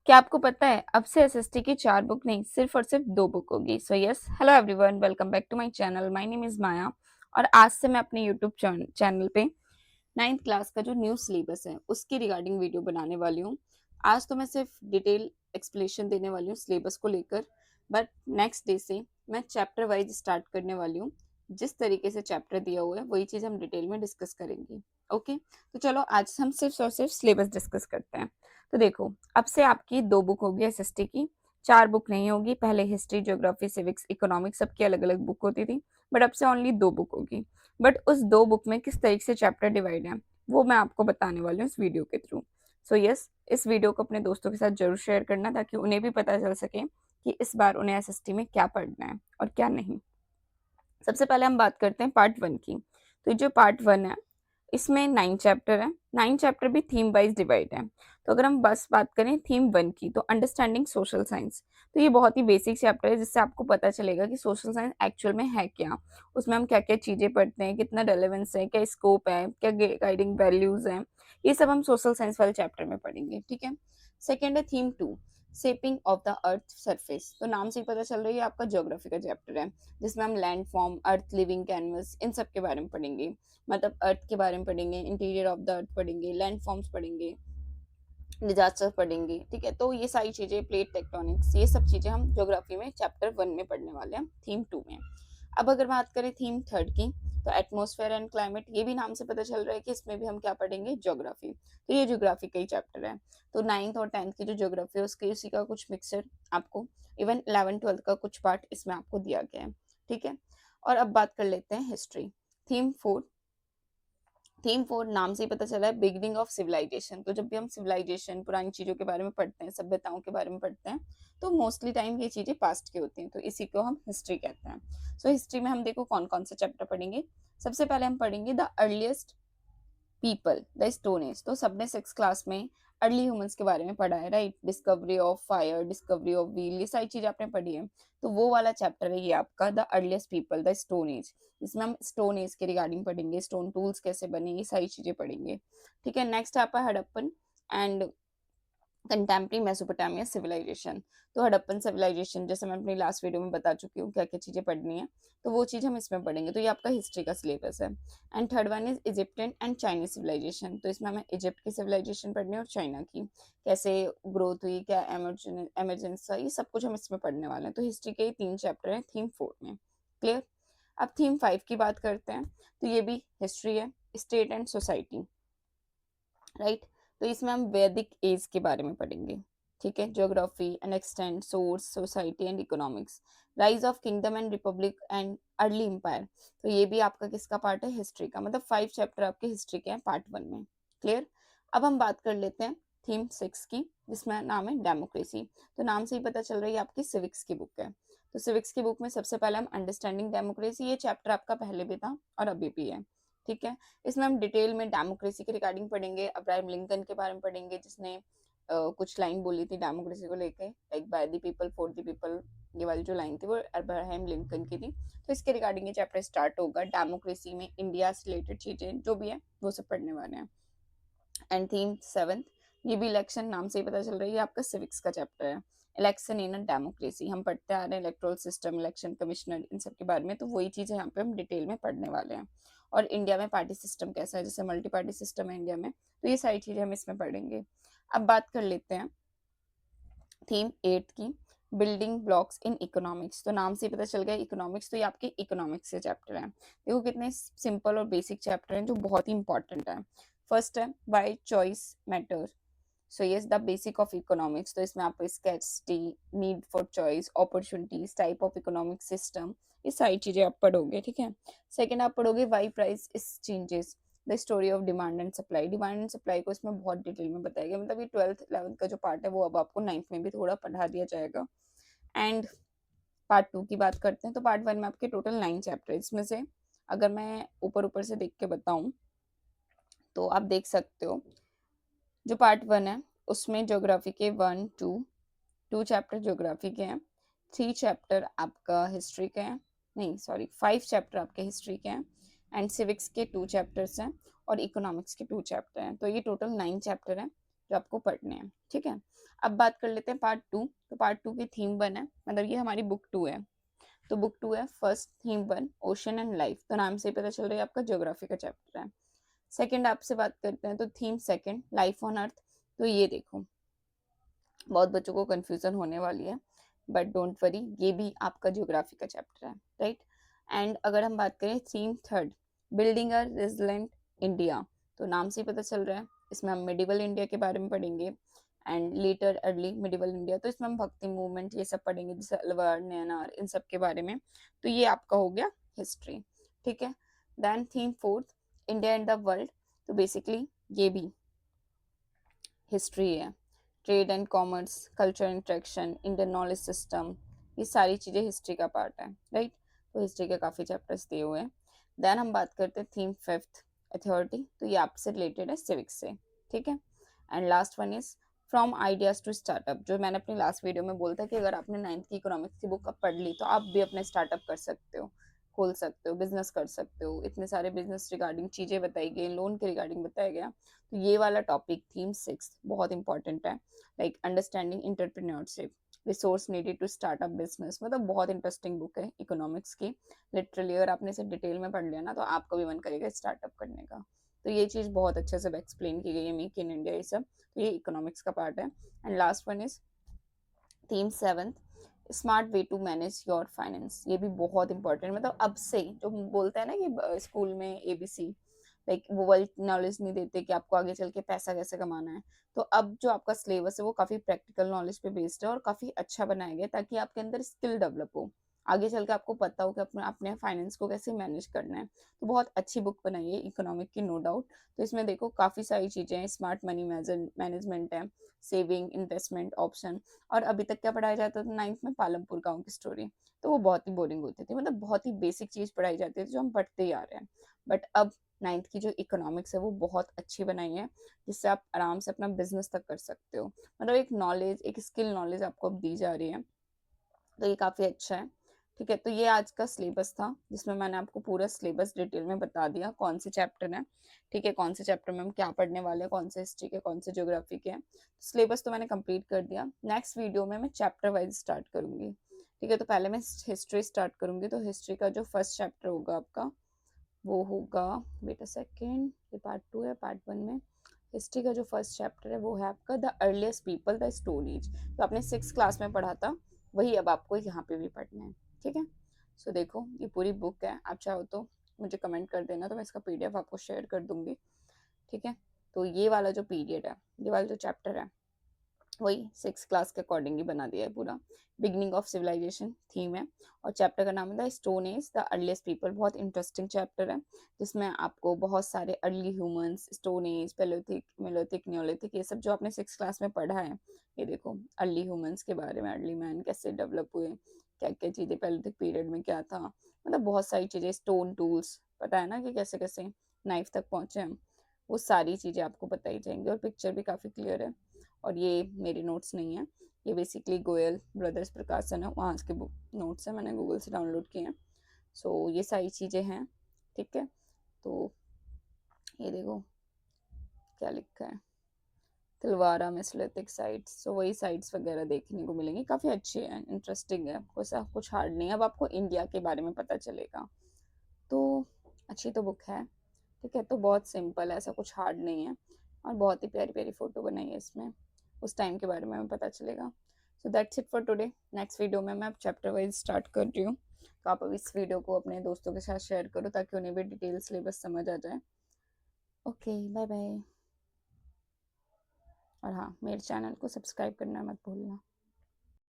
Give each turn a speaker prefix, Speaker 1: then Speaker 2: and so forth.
Speaker 1: क्या आपको पता है अब से एसएसटी की 4 बुक नहीं सिर्फ और सिर्फ 2 बुक होगी। So yes, hello everyone, welcome back to my channel. My name is Maya और आज से मैं अपने यूट्यूब चैनल पे 9th क्लास का जो न्यू सिलेबस है उसकी रिगार्डिंग वीडियो बनाने वाली हूँ। आज तो मैं सिर्फ डिटेल एक्सप्लेनेशन देने वाली हूँ सिलेबस को लेकर, बट नेक्स्ट डे से मैं चैप्टर वाइज स्टार्ट करने वाली हूँ। जिस तरीके से चैप्टर दिया हुआ है वही चीज़ हम डिटेल में डिस्कस करेंगे। ओके, तो चलो आज हम सिर्फ और सिर्फ सिलेबस डिस्कस करते हैं। तो देखो, अब से आपकी 2 बुक होगी एसएसटी की, 4 बुक नहीं होगी। पहले हिस्ट्री, ज्योग्राफी, सिविक्स, इकोनॉमिक्स सबकी अलग अलग बुक होती थी, बट अब से ओनली 2 बुक होगी। बट उस 2 बुक में किस तरीके से चैप्टर डिवाइड है वो मैं आपको बताने वाली हूँ इस वीडियो के थ्रू। सो यस, इस वीडियो को अपने दोस्तों के साथ जरूर शेयर करना ताकि उन्हें भी पता चल सके कि इस बार उन्हें एसएसटी में क्या पढ़ना है और क्या नहीं। सबसे पहले हम बात करते हैं पार्ट 1 की। तो ये जो पार्ट 1 है इसमें 9 चैप्टर है। 9 चैप्टर भी थीम वाइज डिवाइड है। तो अगर हम बस बात करें थीम 1 की, तो अंडरस्टैंडिंग सोशल साइंस। तो ये बहुत ही बेसिक चैप्टर है जिससे आपको पता चलेगा कि सोशल साइंस एक्चुअल में है क्या, उसमें हम क्या क्या चीजें पढ़ते हैं, कितना रेलेवेंस है, क्या स्कोप है, क्या गाइडिंग वैल्यूज हैं, ये सब हम सोशल साइंस वाले चैप्टर में पढ़ेंगे। ठीक है। सेकेंड है theme 2, shaping of the earth surface. तो नाम से ही पता चल रही है आपका ज्योग्राफी का चैप्टर है, जिसमें हम लैंड फॉर्म, अर्थ लिविंग कैनवस, इन सब के बारे में पढ़ेंगे। मतलब अर्थ के बारे में पढ़ेंगे, इंटीरियर ऑफ द अर्थ पढ़ेंगे, लैंड फॉर्म्स पढ़ेंगे, डिजास्टर पढ़ेंगे। ठीक है, तो ये सारी चीजें, प्लेट टेक्टोनिक्स, ये सब चीजें हम ज्योग्राफी में चैप्टर 1 में पढ़ने वाले हैं थीम 2 में। अब अगर बात करें थीम 3 की, तो एटमॉस्फेयर एंड क्लाइमेट, ये भी नाम से पता चल रहा है कि इसमें भी हम क्या पढ़ेंगे, ज्योग्राफी। तो ये ज्योग्राफी का ही चैप्टर है। तो 9th और 10th की जो ज्योग्राफी है उसकी उसी का कुछ मिक्सर आपको, इवन 11 12 का कुछ पार्ट इसमें आपको दिया गया है। ठीक है। और अब बात कर लेते हैं हिस्ट्री। थीम 4, थीम 4 नाम से ही पता चला है बिगिनिंग ऑफ सिविलाइजेशन। तो जब भी हम सिविलाइजेशन, पुरानी चीजों के बारे में पढ़ते हैं, सभ्यताओं के बारे में पढ़ते हैं, तो मोस्टली टाइम ये चीजें पास्ट की होती हैं, तो इसी को हम हिस्ट्री कहते हैं। सो हिस्ट्री में हम देखो कौन कौन से चैप्टर पढ़ेंगे। सबसे पहले हम पढ़ेंगे the earliest people, the stone as. तो सबने 6 क्लास में अर्ली ह्यूमंस के बारे में पढ़ा है, right. Discovery of fire, discovery of wheel, ये सारी चीज आपने पढ़ी है। तो वो वाला चैप्टर है ये आपका the earliest people, the stone as. इसमें हम स्टोन एज के रिगार्डिंग पढ़ेंगे, स्टोन टूल्स कैसे बने, ये सारी चीजें पढ़ेंगे। ठीक है। नेक्स्ट आपका Harappan and contemporary Mesopotamia civilisation. तो हड़प्पन सिविलाइजेशन, जैसे मैं अपनी लास्ट वीडियो में बता चुकी हूँ क्या क्या चीजें पढ़नी है, तो वो चीज हम इसमें पढ़ेंगे। तो ये आपका हिस्ट्री का सिलेबस है। And third one is Egyptian and Chinese civilisation. तो इसमें हमें इजिप्ट की सिविलाइजेशन पढ़नी है और चाइना की, कैसे ग्रोथ हुई, क्या एमरजेंस था, ये सब कुछ हम इसमें पढ़ने वाले हैं। तो हिस्ट्री के 3 चैप्टर हैं थीम 4 में। क्लियर। अब थीम 5 की बात करते हैं। तो ये भी हिस्ट्री है, स्टेट एंड सोसाइटी, राइट। तो इसमें हम वैदिक एज के बारे में पढ़ेंगे। ठीक है। Geography and extent, source, society and economics, rise of kingdom and republic and early empire. तो ये भी आपका किसका पार्ट है, हिस्ट्री का। मतलब 5 चैप्टर आपके हिस्ट्री के हैं पार्ट 1 में। क्लियर। अब हम बात कर लेते हैं थीम 6 की, जिसमें नाम है डेमोक्रेसी। तो नाम से ही पता चल रही है आपकी सिविक्स की बुक है। तो सिविक्स की बुक में सबसे पहले हम अंडरस्टैंडिंग डेमोक्रेसी, ये चैप्टर आपका पहले भी था और अभी भी है। ठीक है। इसमें हम डिटेल में डेमोक्रेसी के रिगार्डिंग पढ़ेंगे, अब्राहम लिंकन के बारे में पढ़ेंगे, जिसने कुछ लाइन बोली थी डेमोक्रेसी को लेके, like by the people for the people, ये वाली जो लाइन थी वो अब्राहम लिंकन की थी। तो इसके रिगार्डिंग ये चैप्टर स्टार्ट होगा। डेमोक्रेसी में इंडिया से रिलेटेड चीजें जो भी है वो सब पढ़ने वाले हैं। एंड थीम 7, ये भी इलेक्शन, नाम से ही पता चल रही है आपका सिविक्स का चैप्टर है। इलेक्शन इन अ डेमोक्रेसी, हम पढ़ते आ रहे हैं इलेक्ट्रल सिस्टम, इलेक्शन कमिश्नर, इन सब के बारे में, तो वही चीजें यहाँ पे हम डिटेल में पढ़ने वाले हैं। और इंडिया में पार्टी सिस्टम कैसा है, जैसे मल्टी पार्टी सिस्टम है इंडिया में, तो ये सारी चीजें हम इसमें पढ़ेंगे। अब बात कर लेते हैं थीम 8 की, बिल्डिंग ब्लॉक्स इन इकोनॉमिक्स। तो नाम से ही पता चल गया इकोनॉमिक्स, तो ये आपके इकोनॉमिक्स के चैप्टर हैं। देखो कितने सिंपल और बेसिक चैप्टर हैं जो बहुत ही इंपॉर्टेंट है। फर्स्ट है by choice matter. So yes, the basic of economics. तो इसमें आपको scarcity, need for choice, opportunities, type of economic system, ये सारी चीजें आप पढ़ोगे। ठीक है। सेकंड आप पढ़ोगे why price is changes, the story of demand and supply. Demand and supply को इसमें बहुत डिटेल में बताया गया, मतलब ये 12th 11th का जो पार्ट है वो अब आपको 9th में भी थोड़ा पढ़ा दिया जाएगा। एंड पार्ट 2 की बात करते हैं। तो पार्ट 1 में आपके टोटल 9 चैप्टर, इसमें से अगर मैं ऊपर ऊपर से देख के बताऊं तो आप देख सकते हो जो पार्ट 1 है उसमें ज्योग्राफी के 1 2 2 चैप्टर ज्योग्राफी के हैं, 3 चैप्टर आपका हिस्ट्री के हैं, नहीं सॉरी 5 चैप्टर आपके हिस्ट्री के हैं, एंड सिविक्स के 2 चैप्टर्स हैं और इकोनॉमिक्स के 2 चैप्टर हैं। तो ये टोटल 9 चैप्टर हैं जो आपको पढ़ने हैं, ठीक है। अब बात कर लेते हैं पार्ट 2। तो पार्ट 2 की थीम 1 है, मतलब ये हमारी बुक 2 है। तो बुक 2 है, first theme 1 ocean and life, तो नाम से ही पता चल रहा है आपका ज्योग्राफी का चैप्टर है। सेकंड आपसे बात करते हैं तो theme second life on earth. तो ये देखो, बहुत बच्चों को कंफ्यूजन होने वाली है, बट डोंट वरी, ये भी आपका ज्योग्राफी का चैप्टर है, राइट। एंड अगर हम बात करें थीम थर्ड, बिल्डिंग अ रेजिलेंट इंडिया, तो नाम से ही पता चल रहा है, इसमें हम मिडिवल इंडिया के बारे में पढ़ेंगे and later early medieval India, तो इसमें हम भक्ति मूवमेंट ये सब पढ़ेंगे, जैसे अलवर नैनार इन सब के बारे में। तो ये आपका हो गया हिस्ट्री, ठीक है। Then theme fourth, India and the world, तो बेसिकली ये भी हिस्ट्री है। Trade and commerce, culture interaction, Indian knowledge system, ये सारी चीज़ें हिस्ट्री का पार्ट है, राइट। तो हिस्ट्री के काफ़ी चैप्टर्स दिए हुए हैं। देन हम बात करते हैं थीम फिफ्थ अथॉरिटी, तो ये आपसे रिलेटेड है सिविक्स से, ठीक है। And last one is from ideas to startup, जो मैंने अपनी लास्ट वीडियो में बोला था कि अगर आपने 9th की इकोनॉमिक्स की बुक अब पढ़ ली तो आप भी अपने स्टार्टअप कर सकते हो, खोल सकते हो, बिजनेस कर सकते हो। इतने सारे बिजनेस रिगार्डिंग चीज़ें बताई गई, लोन के रिगार्डिंग बताया गया। तो ये वाला टॉपिक थीम 6 बहुत इंपॉर्टेंट है, like understanding entrepreneurship, resource needed to start up business, मतलब बहुत इंटरेस्टिंग बुक है इकोनॉमिक्स की। लिटरली अगर आपने इसे डिटेल में पढ़ लिया ना तो आपका भी मन करेगा स्टार्टअप करने का। तो ये चीज़ बहुत अच्छे से एक्सप्लेन की गई है, मेक इन इंडिया, ये सब। तो ये इकोनॉमिक्स का पार्ट है। And last one is theme seventh, smart way to manage your finance, ये भी बहुत इंपॉर्टेंट, मतलब अब से जो बोलते हैं ना कि स्कूल में एबीसी, लाइक वो वर्ल्ड नॉलेज नहीं देते कि आपको आगे चल के पैसा कैसे कमाना है। तो अब जो आपका सिलेबस है वो काफी प्रैक्टिकल नॉलेज पे बेस्ड है और काफी अच्छा बनाया गया ताकि आपके अंदर स्किल डेवलप हो, आगे चल के आपको पता हो कि अपने अपने फाइनेंस को कैसे मैनेज करना है। तो बहुत अच्छी बुक बनाई है इकोनॉमिक की, नो डाउट। तो इसमें देखो काफी सारी चीजें हैं, स्मार्ट मनी मैनेजमेंट है, सेविंग, इन्वेस्टमेंट, ऑप्शन। और अभी तक क्या पढ़ाया जाता था 9th में, पालमपुर गांव की स्टोरी। तो वो बहुत ही बोरिंग होती थी, मतलब बहुत ही बेसिक चीज पढ़ाई जाती थी जो हम पढ़ते ही आ रहे हैं। बट अब 9th की जो इकोनॉमिक्स है वो बहुत अच्छी बनाई है, जिससे आप आराम से अपना बिजनेस तक कर सकते हो, मतलब एक नॉलेज, एक स्किल नॉलेज आपको अब दी जा रही है। तो ये काफी अच्छा है, ठीक है। तो ये आज का सिलेबस था जिसमें मैंने आपको पूरा सिलेबस डिटेल में बता दिया, कौन से चैप्टर है, ठीक है, कौन से चैप्टर में हम क्या पढ़ने वाले हैं, कौन से हिस्ट्री के, कौन से ज्योग्राफी के हैं। सिलेबस तो मैंने कंप्लीट कर दिया। नेक्स्ट वीडियो में मैं चैप्टर वाइज स्टार्ट करूंगी, ठीक है। तो पहले मैं हिस्ट्री स्टार्ट करूंगी, तो हिस्ट्री का जो फर्स्ट चैप्टर होगा आपका वो होगा, बेटा सेकेंड, ये पार्ट 2 है, पार्ट 1 में हिस्ट्री का जो फर्स्ट चैप्टर है वो है आपका the earliest people the stone as, तो आपने 6 क्लास में पढ़ा था, वही अब आपको यहाँ पे भी पढ़ना है, ठीक है। सो देखो ये पूरी बुक है, आप चाहो तो मुझे कमेंट कर देना, तो मैं इसका पीडीएफ आपको शेयर कर दूंगी, ठीक है। तो ये वाला जो पीरियड है, ये वाला जो चैप्टर है, वही 6 क्लास के अकॉर्डिंग ही बना दिया है पूरा। बिगनिंग ऑफ सिविलाइजेशन थीम है, और चैप्टर का नाम है the stone age the earliest people, बहुत इंटरेस्टिंग चैप्टर है, जिसमें आपको बहुत सारे early humans, stone age, palaeolithic, mesolithic, neolithic, ये सब जो आपने 6 क्लास में पढ़ा है, ये देखो अर्ली ह्यूमंस के बारे में, अर्ली मैन कैसे डेवलप हुए, क्या क्या चीजें पेलोथिक पीरियड में क्या था, मतलब बहुत सारी चीजें, स्टोन टूल्स पता है ना कि कैसे कैसे नाइफ तक पहुंचे हम, वो सारी चीजें आपको बताई जाएंगी, और पिक्चर भी काफी क्लियर है। और ये मेरे नोट्स नहीं है, ये बेसिकली गोयल ब्रदर्स प्रकाशन है, वहाँ के बुक नोट्स हैं, मैंने गूगल से डाउनलोड किए हैं। सो ये सारी चीज़ें हैं, ठीक है। तो ये देखो क्या लिखा है, तिलवारा मेसोलिथिक साइट्स, सो वही साइट्स वगैरह देखने को मिलेंगी, काफ़ी अच्छी है, इंटरेस्टिंग है, कुछ हार्ड नहीं है, अब आपको इंडिया के बारे में पता चलेगा। तो अच्छी तो बुक है, ठीक है। तो बहुत सिंपल है, ऐसा कुछ हार्ड नहीं है, और बहुत ही प्यारी प्यारी फोटो बनाई है इसमें, उस टाइम के बारे में हमें पता चलेगा। So that's it for today. Next video में मैं अब चैप्टर वाइज स्टार्ट कर रही हूँ, तो आप अब इस वीडियो को अपने दोस्तों के साथ शेयर करो ताकि उन्हें भी डिटेल सिलेबस समझ आ जाए। Okay, bye bye. और हाँ, मेरे चैनल को सब्सक्राइब करना मत भूलना।